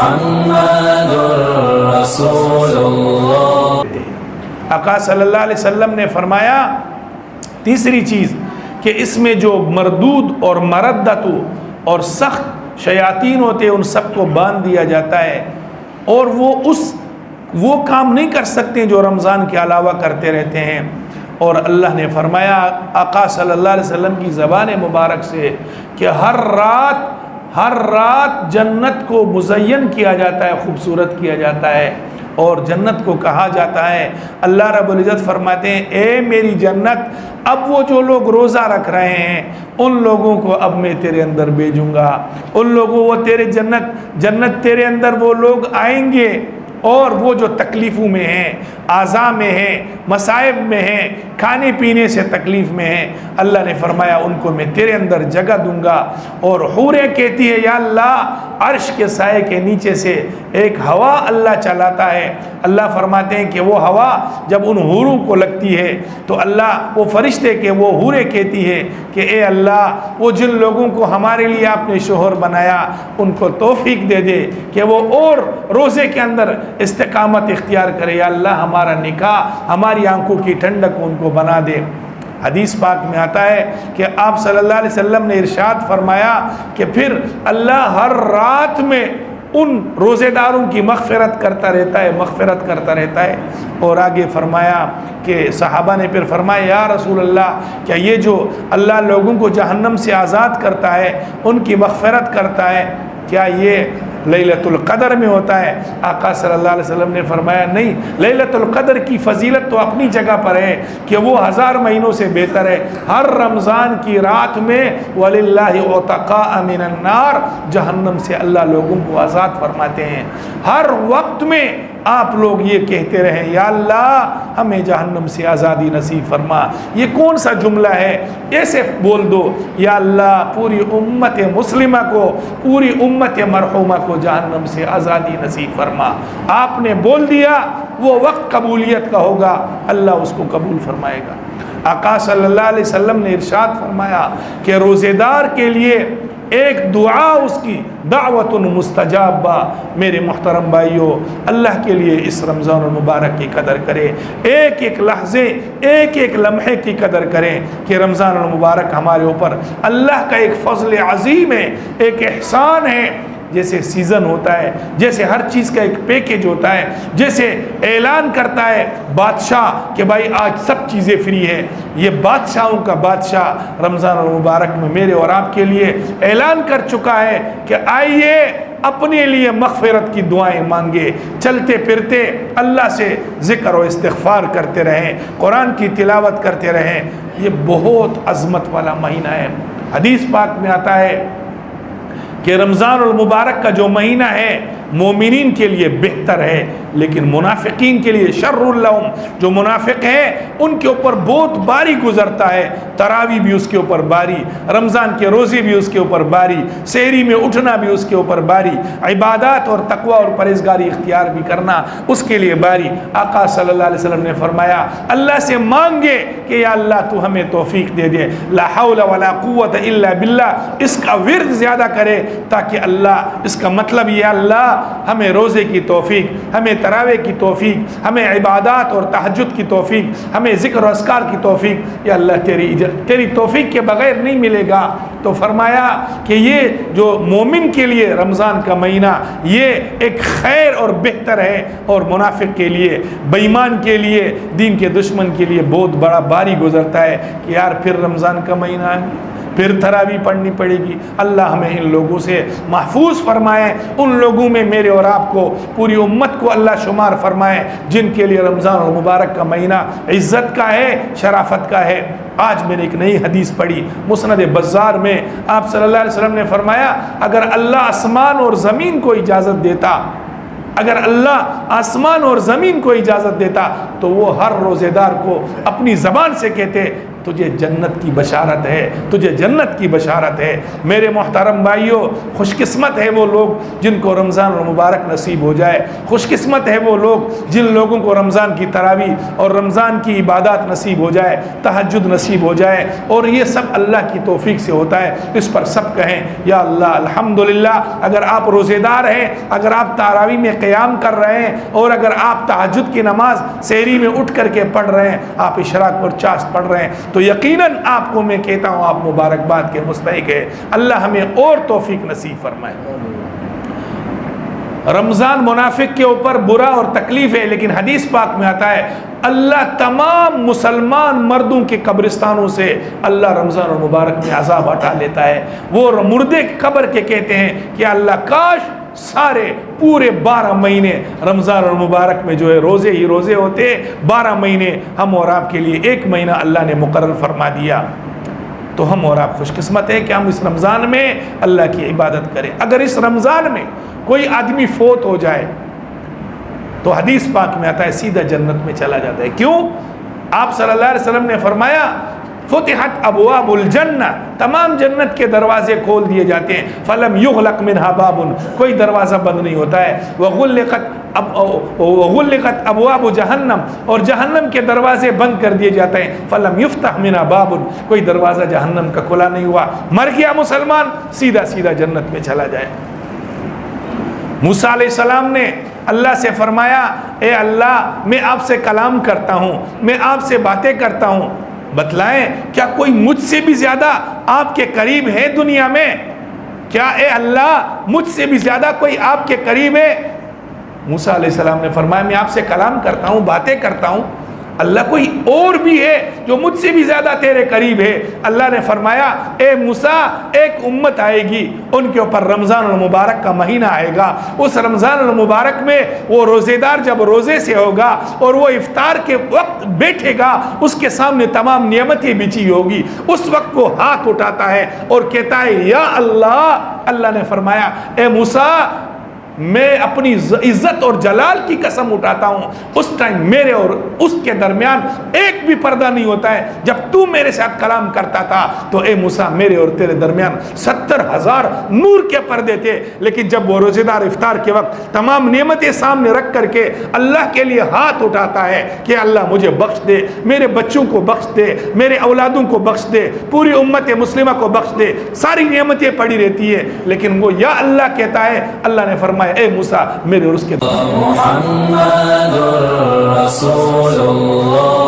محمد رسول اللہ۔ آقا صلی اللہ علیہ وسلم نے فرمایا تیسری چیز کہ اس میں جو مردود اور مردت اور سخت شیاطین ہوتے ہیں ان سب کو باندھ دیا جاتا ہے، اور وہ کام نہیں کر سکتے جو رمضان کے علاوہ کرتے رہتے ہیں۔ اور اللہ نے فرمایا آقا صلی اللہ علیہ وسلم کی زبان مبارک سے کہ ہر رات جنت کو مزین کیا جاتا ہے، خوبصورت کیا جاتا ہے، اور جنت کو کہا جاتا ہے، اللہ رب العزت فرماتے ہیں اے میری جنت، اب وہ جو لوگ روزہ رکھ رہے ہیں ان لوگوں کو اب میں تیرے اندر بھیجوں گا، ان لوگوں وہ تیرے جنت تیرے اندر وہ لوگ آئیں گے، اور وہ جو تکلیفوں میں ہیں، اعضاء میں ہیں، مصائب میں ہیں، کھانے پینے سے تکلیف میں ہیں، اللہ نے فرمایا ان کو میں تیرے اندر جگہ دوں گا۔ اور حوریں کہتی ہے یا اللہ عرش کے سائے کے نیچے سے ایک ہوا اللہ چلاتا ہے، اللہ فرماتے ہیں کہ وہ ہوا جب ان حوروں کو لگتی ہے تو اللہ وہ فرشتے کہ وہ حوریں کہتی ہے کہ اے اللہ وہ جن لوگوں کو ہمارے لیے آپ نے شوہر بنایا ان کو توفیق دے دے کہ وہ اور روزے کے اندر استقامت اختیار کرے، یا اللہ ہمارا نکاح ہماری آنکھوں کی ٹھنڈک ان کو بنا دے۔ حدیث پاک میں آتا ہے کہ آپ صلی اللہ علیہ وسلم نے ارشاد فرمایا کہ پھر اللہ ہر رات میں ان روزے داروں کی مغفرت کرتا رہتا ہے۔ اور آگے فرمایا کہ صحابہ نے پھر فرمایا یا رسول اللہ کیا یہ جو اللہ لوگوں کو جہنم سے آزاد کرتا ہے ان کی مغفرت کرتا ہے کیا یہ لیلۃ القدر میں ہوتا ہے؟ آقا صلی اللہ علیہ وسلم نے فرمایا نہیں، لیلۃ القدر کی فضیلت تو اپنی جگہ پر ہے کہ وہ 1000 مہینوں سے بہتر ہے۔ ہر رمضان کی رات میں وَلِلَّهِ عُتَقَاءَ مِنَ النَّارِ، جہنم سے اللہ لوگوں کو آزاد فرماتے ہیں۔ ہر وقت میں آپ لوگ یہ کہتے رہیں یا اللہ ہمیں جہنم سے آزادی نصیب فرما۔ یہ کون سا جملہ ہے؟ ایسے بول دو یا اللہ پوری امت مسلمہ کو، پوری امت مرحومہ کو جہنم سے آزادی نصیب فرما۔ آپ نے بول دیا، وہ وقت قبولیت کا ہوگا، اللہ اس کو قبول فرمائے گا۔ آقا صلی اللہ علیہ وسلم نے ارشاد فرمایا کہ روزے دار کے لیے ایک دعا اس کی دعوت مستجابہ۔ میرے محترم بھائیوں، اللہ کے لیے اس رمضان المبارک کی قدر کریں، ایک ایک لحظے ایک ایک لمحے کی قدر کریں کہ رمضان المبارک ہمارے اوپر اللہ کا ایک فضل عظیم ہے، ایک احسان ہے۔ جیسے سیزن ہوتا ہے، جیسے ہر چیز کا ایک پیکیج ہوتا ہے، جیسے اعلان کرتا ہے بادشاہ کہ بھائی آج سب چیزیں فری ہے، یہ بادشاہوں کا بادشاہ رمضان المبارک میں میرے اور آپ کے لیے اعلان کر چکا ہے کہ آئیے اپنے لیے مغفرت کی دعائیں مانگے، چلتے پھرتے اللہ سے ذکر و استغفار کرتے رہیں، قرآن کی تلاوت کرتے رہیں۔ یہ بہت عظمت والا مہینہ ہے۔ حدیث پاک میں آتا ہے کہ رمضان المبارک کا جو مہینہ ہے مومنین کے لیے بہتر ہے، لیکن منافقین کے لیے شر لہم، جو منافق ہیں ان کے اوپر بہت باری گزرتا ہے۔ تراویح بھی اس کے اوپر باری، رمضان کے روزے بھی اس کے اوپر باری، سحری میں اٹھنا بھی اس کے اوپر باری، عبادات اور تقوی اور پرہیزگاری اختیار بھی کرنا اس کے لیے باری۔ آقا صلی اللہ علیہ وسلم نے فرمایا اللہ سے مانگے کہ یا اللہ تو ہمیں توفیق دے دے، لا حول ولا قوت الا باللہ، اس کا ورد زیادہ کرے تاکہ اللہ، اس کا مطلب یہ اللہ ہمیں روزے کی توفیق، ہمیں تراویح کی توفیق، ہمیں عبادات اور تہجد کی توفیق، ہمیں ذکر و اذکار کی توفیق، یا اللہ تیری توفیق کے بغیر نہیں ملے گا۔ تو فرمایا کہ یہ جو مومن کے لیے رمضان کا مہینہ یہ ایک خیر اور بہتر ہے، اور منافق کے لیے، بے ایمان کے لیے، دین کے دشمن کے لیے بہت بڑا باری گزرتا ہے کہ یار پھر رمضان کا مہینہ ہے، پھر تراویح پڑھنی پڑے گی۔ اللہ ہمیں ان لوگوں سے محفوظ فرمائے، ان لوگوں میں میرے اور آپ کو، پوری امت کو اللہ شمار فرمائے جن کے لیے رمضان المبارک کا مہینہ عزت کا ہے، شرافت کا ہے۔ آج میں نے ایک نئی حدیث پڑھی مسند بزار میں، آپ صلی اللہ علیہ وسلم نے فرمایا اگر اللہ آسمان اور زمین کو اجازت دیتا، اگر اللہ آسمان اور زمین کو اجازت دیتا تو وہ ہر روزے دار کو اپنی زبان سے کہتے تجھے جنت کی بشارت ہے، تجھے جنت کی بشارت ہے۔ میرے محترم بھائیوں، خوش قسمت ہے وہ لوگ جن کو رمضان المبارک نصیب ہو جائے، خوش قسمت ہے وہ لوگ جن لوگوں کو رمضان کی تراویح اور رمضان کی عبادات نصیب ہو جائے، تہجد نصیب ہو جائے، اور یہ سب اللہ کی توفیق سے ہوتا ہے۔ اس پر سب کہیں یا اللہ الحمدللہ۔ اگر آپ روزے دار ہیں، اگر آپ تراویح میں قیام کر رہے ہیں، اور اگر آپ تہجد کی نماز سحری میں اٹھ کر کے پڑھ رہے ہیں، آپ اشراق اور چاشت پڑھ رہے ہیں، تو یقیناً آپ کو میں کہتا ہوں آپ مبارکباد کے مستحق ہے۔ اللہ ہمیں اور توفیق نصیب فرمائے۔ رمضان منافق کے اوپر برا اور تکلیف ہے، لیکن حدیث پاک میں آتا ہے اللہ تمام مسلمان مردوں کے قبرستانوں سے اللہ رمضان المبارک میں عذاب ہٹا لیتا ہے۔ وہ مردے قبر کے کہتے ہیں کہ اللہ کاش سارے پورے 12 مہینے رمضان المبارک میں جو ہے روزے ہی روزے ہوتے، 12 مہینے ہم اور آپ کے لیے 1 مہینہ اللہ نے مقرر فرما دیا، تو ہم اور آپ خوش قسمت ہیں کہ ہم اس رمضان میں اللہ کی عبادت کریں۔ اگر اس رمضان میں کوئی آدمی فوت ہو جائے تو حدیث پاک میں آتا ہے سیدھا جنت میں چلا جاتا ہے۔ کیوں؟ آپ صلی اللہ علیہ وسلم نے فرمایا فتحت ابواب الجنہ، تمام جنت کے دروازے کھول دیے جاتے ہیں، فلم یغلق منہا باب، کوئی دروازہ بند نہیں ہوتا ہے، وغلقت ابواب جہنم، اور جہنم کے دروازے بند کر دیے جاتے ہیں، فلم یفتح منہا باب، کوئی دروازہ جہنم کا کھلا نہیں ہوا۔ مر گیا مسلمان، سیدھا سیدھا جنت میں چلا جائے۔ موسیٰ علیہ السلام نے اللہ سے فرمایا اے اللہ میں آپ سے کلام کرتا ہوں، میں آپ سے باتیں کرتا ہوں، بتلائیں کیا کوئی مجھ سے بھی زیادہ آپ کے قریب ہے دنیا میں؟ کیا اے اللہ مجھ سے بھی زیادہ کوئی آپ کے قریب ہے؟ موسیٰ علیہ السلام نے فرمایا میں آپ سے کلام کرتا ہوں، باتیں کرتا ہوں، اللہ کوئی اور بھی ہے جو مجھ سے بھی زیادہ تیرے قریب ہے؟ اللہ نے فرمایا اے موسیٰ ایک امت آئے گی، ان کے اوپر رمضان المبارک کا مہینہ آئے گا، اس رمضان المبارک میں وہ روزے دار جب روزے سے ہوگا اور وہ افطار کے وقت بیٹھے گا، اس کے سامنے تمام نعمتیں بچھی ہوگی، اس وقت وہ ہاتھ اٹھاتا ہے اور کہتا ہے یا اللہ۔ اللہ نے فرمایا اے موسیٰ میں اپنی عزت اور جلال کی قسم اٹھاتا ہوں، اس ٹائم میرے اور اس کے درمیان ایک بھی پردہ نہیں ہوتا ہے۔ جب تو میرے ساتھ کلام کرتا تھا تو اے موسیٰ میرے اور تیرے درمیان 70,000 نور کے پردے تھے، لیکن جب وہ روزے دار افطار کے وقت تمام نعمتیں سامنے رکھ کر کے اللہ کے لیے ہاتھ اٹھاتا ہے کہ اللہ مجھے بخش دے، میرے بچوں کو بخش دے، میرے اولادوں کو بخش دے، پوری امت مسلمہ کو بخش دے، ساری نعمتیں پڑی رہتی ہے، لیکن وہ یا اللہ کہتا ہے، اللہ نے فرمایا اے موسیٰ میرے اور اس کے محمد رسول اللہ